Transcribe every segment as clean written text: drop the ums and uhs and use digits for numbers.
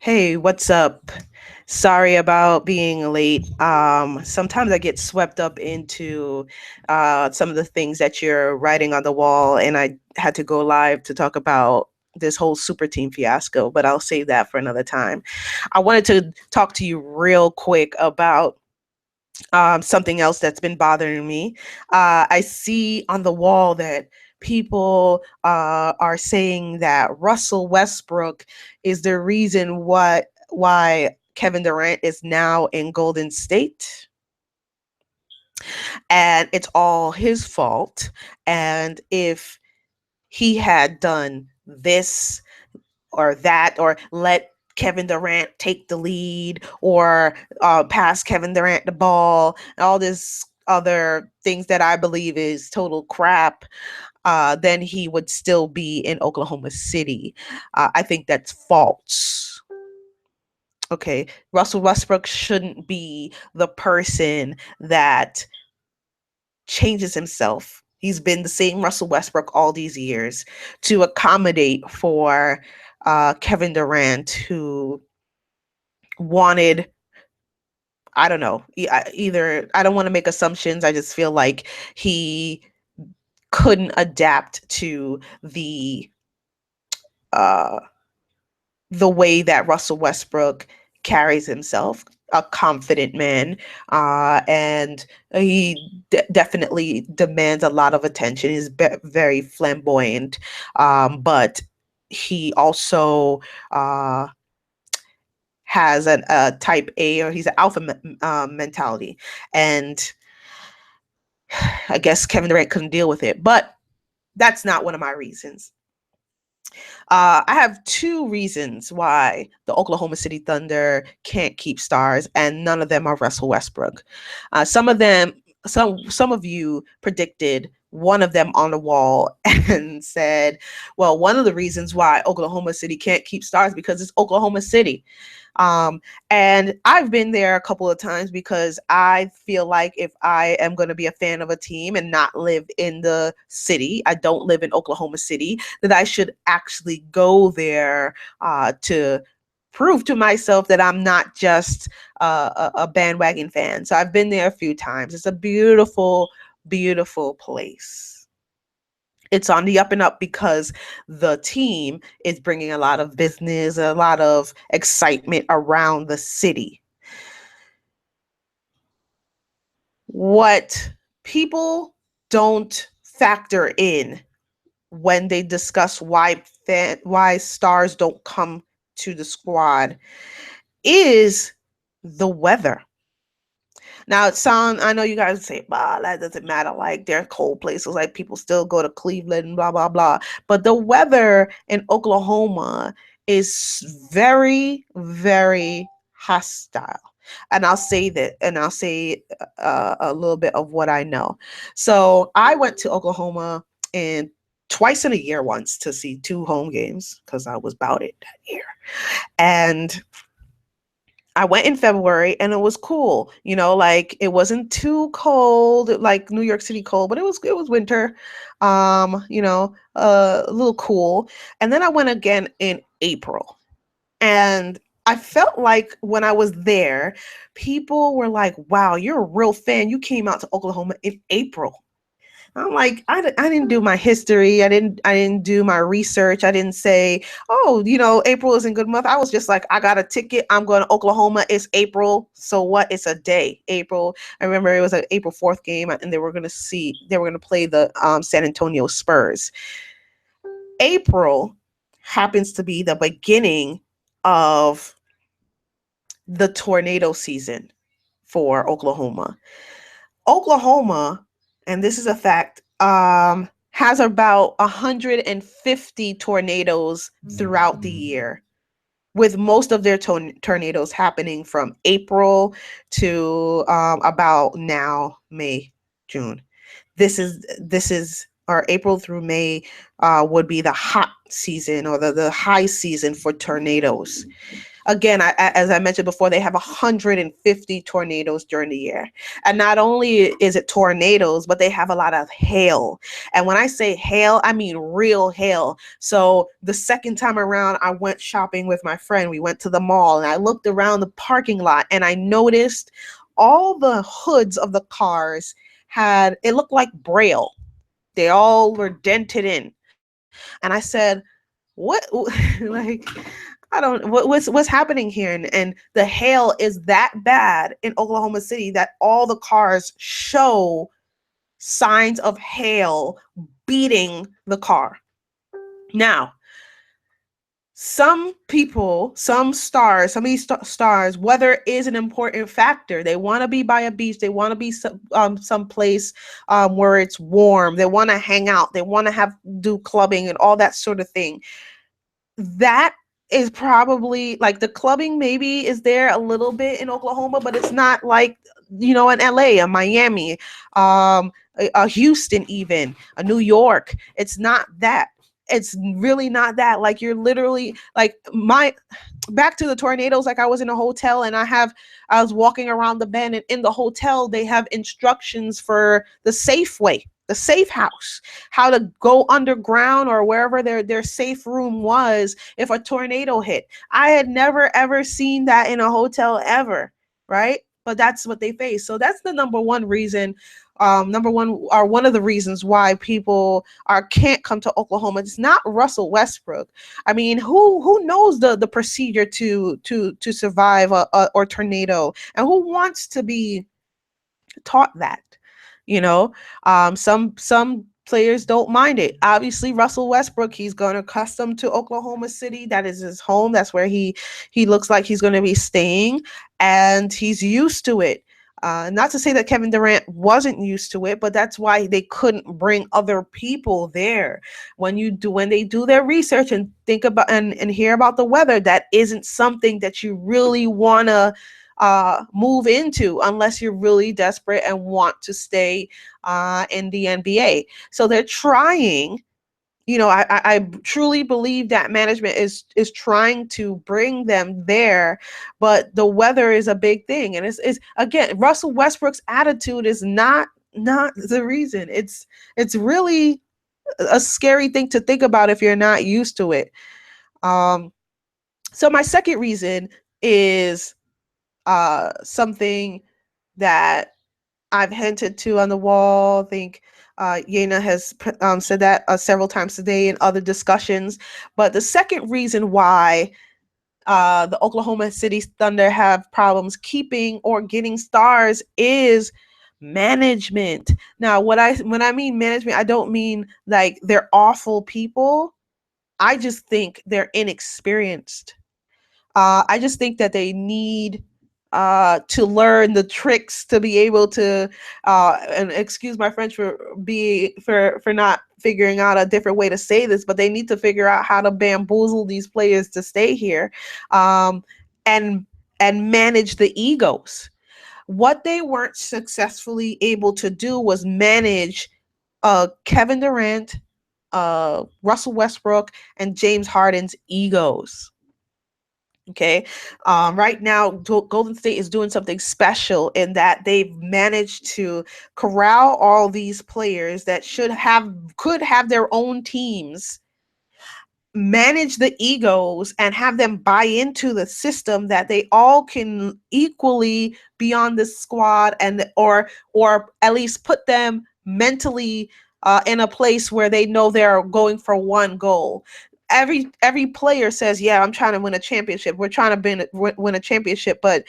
Hey, what's up? Sorry about being late. Sometimes I get swept up into some of the things that you're writing on the wall, and I had to go live to talk about this whole super team fiasco, but I'll save that for another time. I wanted to talk to you real quick about something else that's been bothering me. I see on the wall that people are saying that Russell Westbrook is the reason why Kevin Durant is now in Golden State, and it's all his fault. And if he had done this or that, or let Kevin Durant take the lead, or pass Kevin Durant the ball, and all this other things that I believe is total crap, then he would still be in Oklahoma City. I think that's false. Okay, Russell Westbrook shouldn't be the person that changes himself. He's been the same Russell Westbrook all these years to accommodate for Kevin Durant, who wanted, I don't know, either, I don't want to make assumptions. I just feel like he couldn't adapt to uh, the way that Russell Westbrook carries himself, a confident man, and he definitely demands a lot of attention. He's very flamboyant, but he also has a type A, or he's an alpha mentality, and I guess Kevin Durant couldn't deal with it. But that's not one of my reasons. I have two reasons why the Oklahoma City Thunder can't keep stars, and none of them are Russell Westbrook. Some of them, some of you predicted one of them on the wall and said, "Well, one of the reasons why Oklahoma City can't keep stars because it's Oklahoma City." Um, and I've been there a couple of times because I feel like if I am going to be a fan of a team and not live in the city, I don't live in Oklahoma City, that I should actually go there to prove to myself that I'm not just a bandwagon fan. So I've been there a few times. It's a beautiful, beautiful place. It's on the up and up because the team is bringing a lot of business, a lot of excitement around the city. What people don't factor in when they discuss why stars don't come to the squad is the weather. Now it sound I know you guys say, bah, that doesn't matter. Like there are cold places, like people still go to Cleveland and blah blah blah. But the weather in Oklahoma is very, very hostile. And I'll say that, and I'll say a little bit of what I know. So I went to Oklahoma and twice in a year once to see two home games because I was about it that year. And I went in February and it was cool. Like it wasn't too cold, like New York City cold, but it was winter. A little cool. And then I went again in April. And I felt like when I was there, people were like, "Wow, you're a real fan. You came out to Oklahoma in April." I'm like, I didn't do my history. I didn't do my research. I didn't say, oh, April isn't a good month. I was just like, I got a ticket. I'm going to Oklahoma. It's April. So what? It's a day. April. I remember it was an April 4th game, and they were going to play the San Antonio Spurs. April happens to be the beginning of the tornado season for Oklahoma. Oklahoma, and this is a fact, has about 150 tornadoes throughout the year, with most of their tornadoes happening from April to about now, May, June. This is or April through May would be the hot season, or the high season for tornadoes. Again, as I mentioned before, they have 150 tornadoes during the year. And not only is it tornadoes, but they have a lot of hail. And when I say hail, I mean real hail. So the second time around, I went shopping with my friend. We went to the mall and I looked around the parking lot and I noticed all the hoods of the cars it looked like Braille. They all were dented in. And I said, what like I don't what's happening here, and the hail is that bad in Oklahoma City that all the cars show signs of hail beating the car. Now, some people, some of these stars, weather is an important factor. They want to be by a beach. They want to be someplace where it's warm. They want to hang out. They want to do clubbing and all that sort of thing. That is probably like the clubbing maybe is there a little bit in Oklahoma, but it's not like, in LA, a Miami, a Houston, even a New York. It's not that. It's really not that. Like, you're literally like back to the tornadoes. Like, I was in a hotel and I was walking around the bend, and in the hotel they have instructions for the safe house, how to go underground or wherever their safe room was if a tornado hit. I had never ever seen that in a hotel ever, right? But that's what they face. So that's the number one reason. One of the reasons why people can't come to Oklahoma. It's not Russell Westbrook. I mean, who knows the procedure to survive a tornado, and who wants to be taught that? Some players don't mind it. Obviously, Russell Westbrook, he's gone accustomed to Oklahoma City. That is his home. That's where he looks like he's going to be staying, and he's used to it. Not to say that Kevin Durant wasn't used to it, but that's why they couldn't bring other people there. When they do their research and think about and hear about the weather, that isn't something that you really want to move into unless you're really desperate and want to stay in the NBA. So they're trying. I truly believe that management is trying to bring them there, but the weather is a big thing. And it's again, Russell Westbrook's attitude is not the reason. It's really a scary thing to think about if you're not used to it. So my second reason is something that I've hinted to on the wall. I think Yena has said that several times today in other discussions. But the second reason why the Oklahoma City Thunder have problems keeping or getting stars is management. Now, when I mean management, I don't mean like they're awful people. I just think they're inexperienced. I just think that they need to learn the tricks to be able to, and excuse my French for not figuring out a different way to say this, but they need to figure out how to bamboozle these players to stay here, and manage the egos. What they weren't successfully able to do was manage Kevin Durant, Russell Westbrook, and James Harden's egos. Okay. Right now, Golden State is doing something special in that they've managed to corral all these players that could have their own teams, manage the egos, and have them buy into the system that they all can equally be on the squad, and or at least put them mentally in a place where they know they're going for one goal. Every player says, yeah, I'm trying to win a championship. We're trying to win a championship, but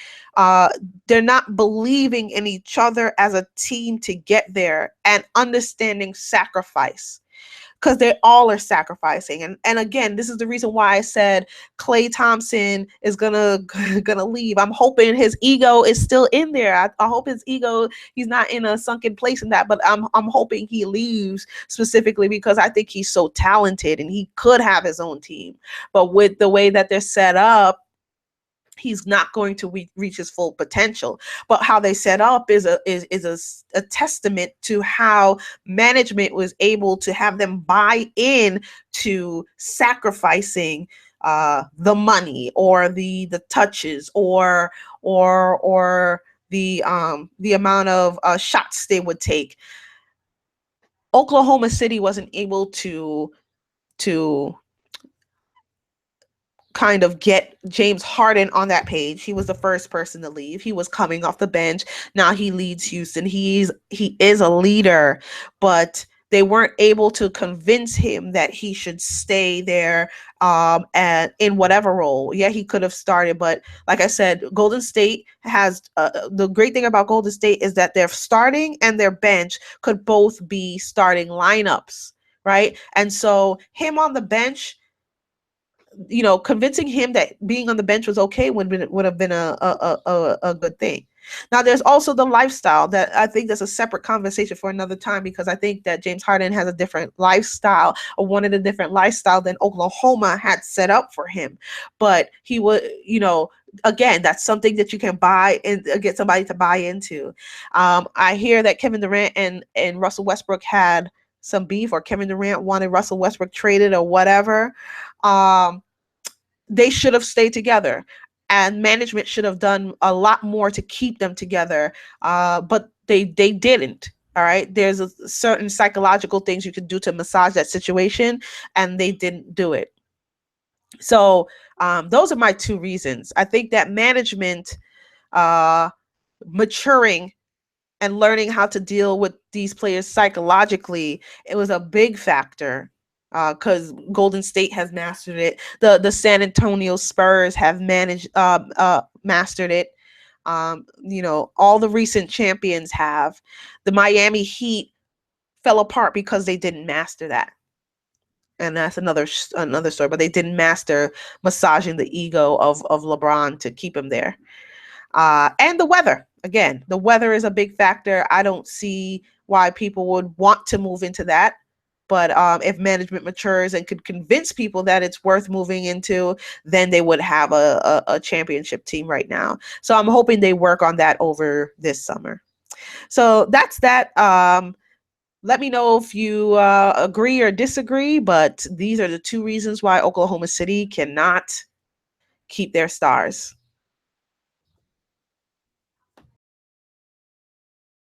they're not believing in each other as a team to get there and understanding sacrifice, because they all are sacrificing. And again, this is the reason why I said Klay Thompson is gonna leave. I'm hoping his ego is still in there. I hope his ego, he's not in a sunken place in that, but I'm hoping he leaves, specifically because I think he's so talented and he could have his own team. But with the way that they're set up, he's not going to reach his full potential. But how they set up is a testament to how management was able to have them buy in to sacrificing the money or the touches or the amount of shots they would take. Oklahoma City wasn't able to kind of get James Harden on that page. He was the first person to leave. He was coming off the bench. Now he leads Houston. He is a leader, but they weren't able to convince him that he should stay there and in whatever role. Yeah, he could have started, but like I said, Golden State has the great thing about Golden State is that their starting and their bench could both be starting lineups, right? And so him on the bench, convincing him that being on the bench was okay would have been a good thing. Now, there's also the lifestyle that I think that's a separate conversation for another time, because I think that James Harden has a different lifestyle, or wanted a different lifestyle than Oklahoma had set up for him. But he would, again, that's something that you can buy and get somebody to buy into. I hear that Kevin Durant and Russell Westbrook had some beef, or Kevin Durant wanted Russell Westbrook traded or whatever. They should have stayed together, and management should have done a lot more to keep them together. But they didn't. All right. There's a certain psychological things you can do to massage that situation, and they didn't do it. So those are my two reasons. I think that management maturing and learning how to deal with these players psychologically, it was a big factor, because Golden State has mastered it. The San Antonio Spurs have mastered it. All the recent champions have. The Miami Heat fell apart because they didn't master that. And that's another story, but they didn't master massaging the ego of LeBron to keep him there. And the weather. Again, the weather is a big factor. I don't see why people would want to move into that. But if management matures and could convince people that it's worth moving into, then they would have a championship team right now. So I'm hoping they work on that over this summer. So that's that. Let me know if you agree or disagree, but these are the two reasons why Oklahoma City cannot keep their stars.